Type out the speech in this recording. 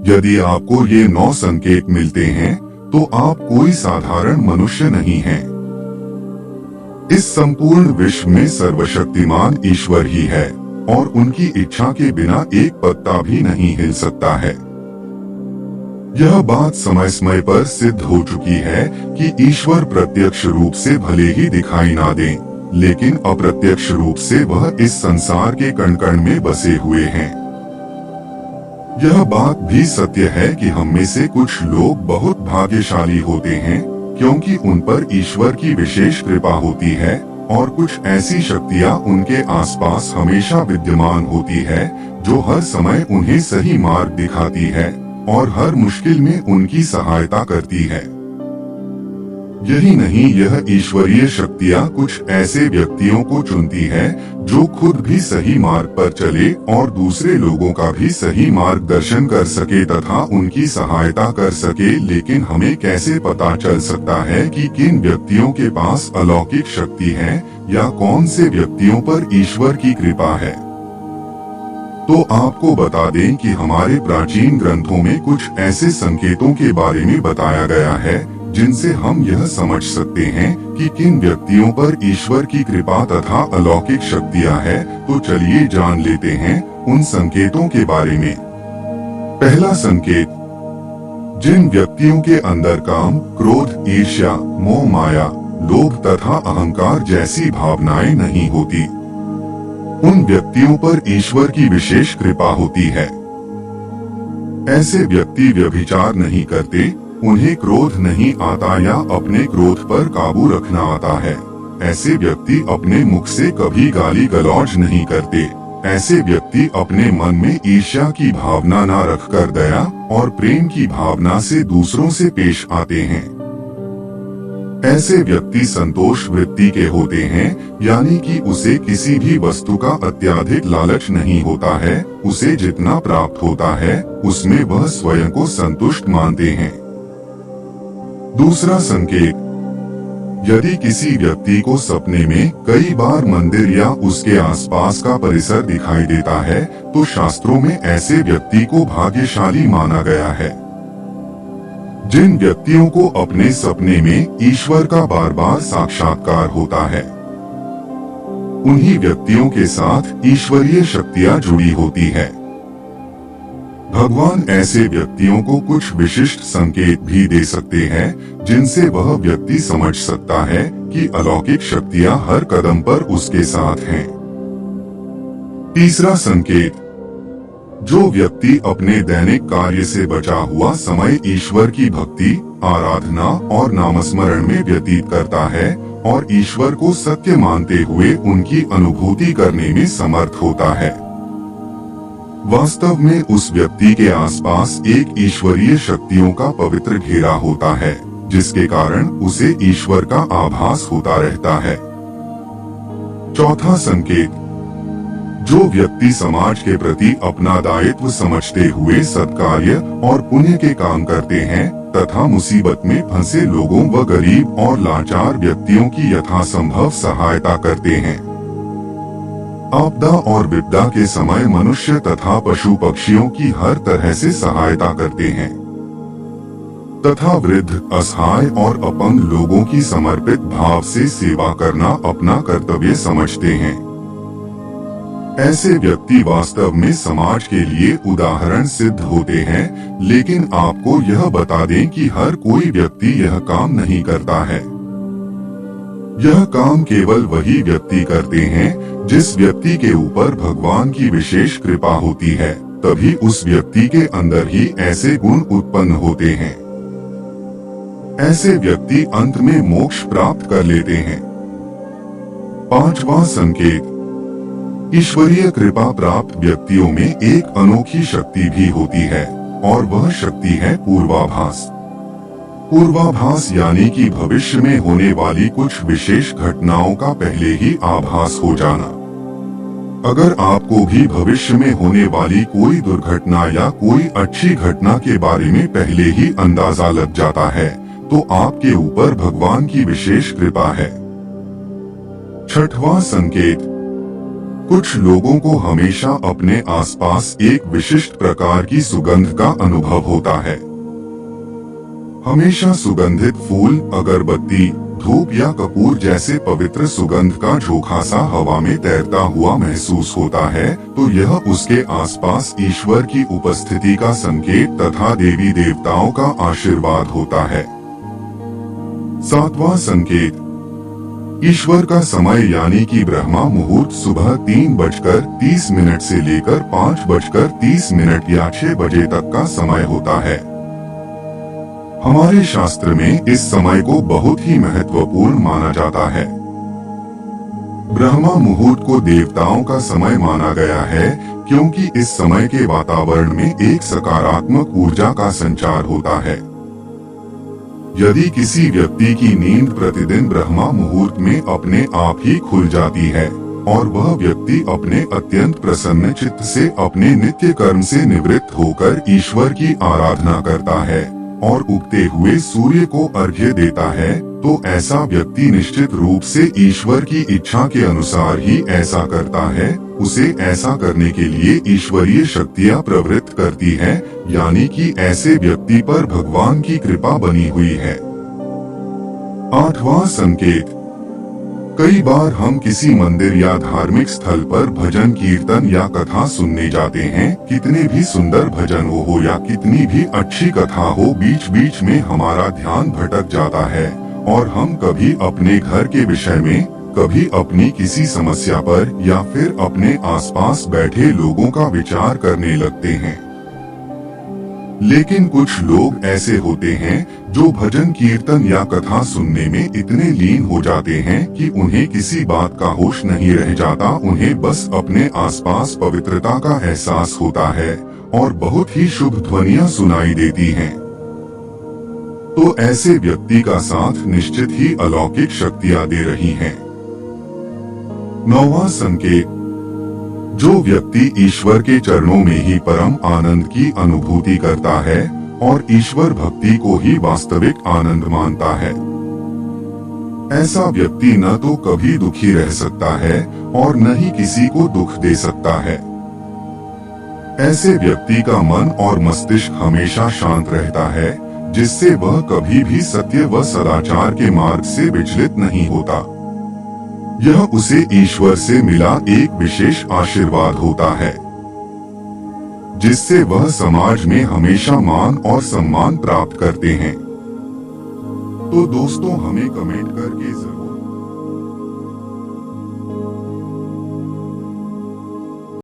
यदि आपको ये 9 संकेत मिलते हैं तो आप कोई साधारण मनुष्य नहीं हैं। इस संपूर्ण विश्व में सर्वशक्तिमान ईश्वर ही है और उनकी इच्छा के बिना एक पत्ता भी नहीं हिल सकता है। यह बात समय समय पर सिद्ध हो चुकी है कि ईश्वर प्रत्यक्ष रूप से भले ही दिखाई ना दें, लेकिन अप्रत्यक्ष रूप से वह इस संसार के कण कण में बसे हुए हैं। यह बात भी सत्य है कि हम में से कुछ लोग बहुत भाग्यशाली होते हैं क्योंकि उन पर ईश्वर की विशेष कृपा होती है और कुछ ऐसी शक्तियाँ उनके आसपास हमेशा विद्यमान होती है जो हर समय उन्हें सही मार्ग दिखाती है और हर मुश्किल में उनकी सहायता करती है। यही नहीं, यह ईश्वरीय शक्तियाँ कुछ ऐसे व्यक्तियों को चुनती है जो खुद भी सही मार्ग पर चले और दूसरे लोगों का भी सही मार्गदर्शन कर सके तथा उनकी सहायता कर सके। लेकिन हमें कैसे पता चल सकता है कि किन व्यक्तियों के पास अलौकिक शक्ति है या कौन से व्यक्तियों पर ईश्वर की कृपा है? तो आपको बता दें कि हमारे प्राचीन ग्रंथों में कुछ ऐसे संकेतों के बारे में बताया गया है जिनसे हम यह समझ सकते हैं कि किन व्यक्तियों पर ईश्वर की कृपा तथा अलौकिक शक्तियाँ है। तो चलिए जान लेते हैं उन संकेतों के बारे में। पहला संकेत, जिन व्यक्तियों के अंदर काम, क्रोध, ईर्ष्या, मोह, माया, लोभ तथा अहंकार जैसी भावनाएं नहीं होती, उन व्यक्तियों पर ईश्वर की विशेष कृपा होती है। ऐसे व्यक्ति व्यभिचार नहीं करते, उन्हें क्रोध नहीं आता या अपने क्रोध पर काबू रखना आता है। ऐसे व्यक्ति अपने मुख से कभी गाली गलौज नहीं करते। ऐसे व्यक्ति अपने मन में ईर्ष्या की भावना न रखकर दया और प्रेम की भावना से दूसरों से पेश आते हैं। ऐसे व्यक्ति संतोष वृत्ति के होते हैं, यानी कि उसे किसी भी वस्तु का अत्यधिक लालच नहीं होता है। उसे जितना प्राप्त होता है उसमें वह स्वयं को संतुष्ट मानते हैं। दूसरा संकेत, यदि किसी व्यक्ति को सपने में कई बार मंदिर या उसके आसपास का परिसर दिखाई देता है तो शास्त्रों में ऐसे व्यक्ति को भाग्यशाली माना गया है। जिन व्यक्तियों को अपने सपने में ईश्वर का बार बार साक्षात्कार होता है, उन्हीं व्यक्तियों के साथ ईश्वरीय शक्तियाँ जुड़ी होती है। भगवान ऐसे व्यक्तियों को कुछ विशिष्ट संकेत भी दे सकते हैं जिनसे वह व्यक्ति समझ सकता है कि अलौकिक शक्तियाँ हर कदम पर उसके साथ हैं। तीसरा संकेत, जो व्यक्ति अपने दैनिक कार्य से बचा हुआ समय ईश्वर की भक्ति, आराधना और नामस्मरण में व्यतीत करता है और ईश्वर को सत्य मानते हुए उनकी अनुभूति करने में समर्थ होता है, वास्तव में उस व्यक्ति के आसपास एक ईश्वरीय शक्तियों का पवित्र घेरा होता है जिसके कारण उसे ईश्वर का आभास होता रहता है। चौथा संकेत, जो व्यक्ति समाज के प्रति अपना दायित्व समझते हुए सत्कार्य और पुण्य के काम करते हैं तथा मुसीबत में फंसे लोगों व गरीब और लाचार व्यक्तियों की यथासंभव सहायता करते हैं। आपदा और विपदा के समय मनुष्य तथा पशु पक्षियों की हर तरह से सहायता करते हैं तथा वृद्ध, असहाय और अपंग लोगों की समर्पित भाव से सेवा करना अपना कर्तव्य समझते हैं। ऐसे व्यक्ति वास्तव में समाज के लिए उदाहरण सिद्ध होते हैं, लेकिन आपको यह बता दें कि हर कोई व्यक्ति यह काम नहीं करता है। यह काम केवल वही व्यक्ति करते हैं जिस व्यक्ति के ऊपर भगवान की विशेष कृपा होती है, तभी उस व्यक्ति के अंदर ही ऐसे गुण उत्पन्न होते हैं। ऐसे व्यक्ति अंत में मोक्ष प्राप्त कर लेते हैं। पांचवा संकेत, ईश्वरीय कृपा प्राप्त व्यक्तियों में एक अनोखी शक्ति भी होती है और वह शक्ति है पूर्वाभास। पूर्वाभास यानी कि भविष्य में होने वाली कुछ विशेष घटनाओं का पहले ही आभास हो जाना। अगर आपको भी भविष्य में होने वाली कोई दुर्घटना या कोई अच्छी घटना के बारे में पहले ही अंदाजा लग जाता है तो आपके ऊपर भगवान की विशेष कृपा है। छठवां संकेत, कुछ लोगों को हमेशा अपने आसपास एक विशिष्ट प्रकार की सुगंध का अनुभव होता है। हमेशा सुगंधित फूल, अगरबत्ती, धूप या कपूर जैसे पवित्र सुगंध का झोंका सा हवा में तैरता हुआ महसूस होता है, तो यह उसके आसपास ईश्वर की उपस्थिति का संकेत तथा देवी देवताओं का आशीर्वाद होता है। 7वां संकेत, ईश्वर का समय यानी कि ब्रह्मा मुहूर्त सुबह 3:30 से लेकर 5:30 या 6 बजे तक का समय होता है। हमारे शास्त्र में इस समय को बहुत ही महत्वपूर्ण माना जाता है। ब्रह्मा मुहूर्त को देवताओं का समय माना गया है क्योंकि इस समय के वातावरण में एक सकारात्मक ऊर्जा का संचार होता है। यदि किसी व्यक्ति की नींद प्रतिदिन ब्रह्मा मुहूर्त में अपने आप ही खुल जाती है और वह व्यक्ति अपने अत्यंत प्रसन्न चित्त से अपने नित्य कर्म से निवृत्त होकर ईश्वर की आराधना करता है और उगते हुए सूर्य को अर्घ्य देता है, तो ऐसा व्यक्ति निश्चित रूप से ईश्वर की इच्छा के अनुसार ही ऐसा करता है। उसे ऐसा करने के लिए ईश्वरीय शक्तियाँ प्रवृत्त करती है, यानी कि ऐसे व्यक्ति पर भगवान की कृपा बनी हुई है। 8वां संकेत, कई बार हम किसी मंदिर या धार्मिक स्थल पर भजन कीर्तन या कथा सुनने जाते हैं। कितने भी सुंदर भजन हो या कितनी भी अच्छी कथा हो, बीच बीच में हमारा ध्यान भटक जाता है और हम कभी अपने घर के विषय में, कभी अपनी किसी समस्या पर या फिर अपने आसपास बैठे लोगों का विचार करने लगते हैं। लेकिन कुछ लोग ऐसे होते हैं जो भजन कीर्तन या कथा सुनने में इतने लीन हो जाते हैं कि उन्हें किसी बात का होश नहीं रह जाता। उन्हें बस अपने आसपास पवित्रता का एहसास होता है और बहुत ही शुभ ध्वनियां सुनाई देती हैं। तो ऐसे व्यक्ति का साथ निश्चित ही अलौकिक शक्तियां दे रही हैं। 9वां संकेत, जो व्यक्ति ईश्वर के चरणों में ही परम आनंद की अनुभूति करता है और ईश्वर भक्ति को ही वास्तविक आनंद मानता है, ऐसा व्यक्ति न तो कभी दुखी रह सकता है और न ही किसी को दुख दे सकता है। ऐसे व्यक्ति का मन और मस्तिष्क हमेशा शांत रहता है, जिससे वह कभी भी सत्य व सदाचार के मार्ग से विचलित नहीं होता। यह उसे ईश्वर से मिला एक विशेष आशीर्वाद होता है, जिससे वह समाज में हमेशा मान और सम्मान प्राप्त करते हैं। तो दोस्तों, हमें कमेंट करके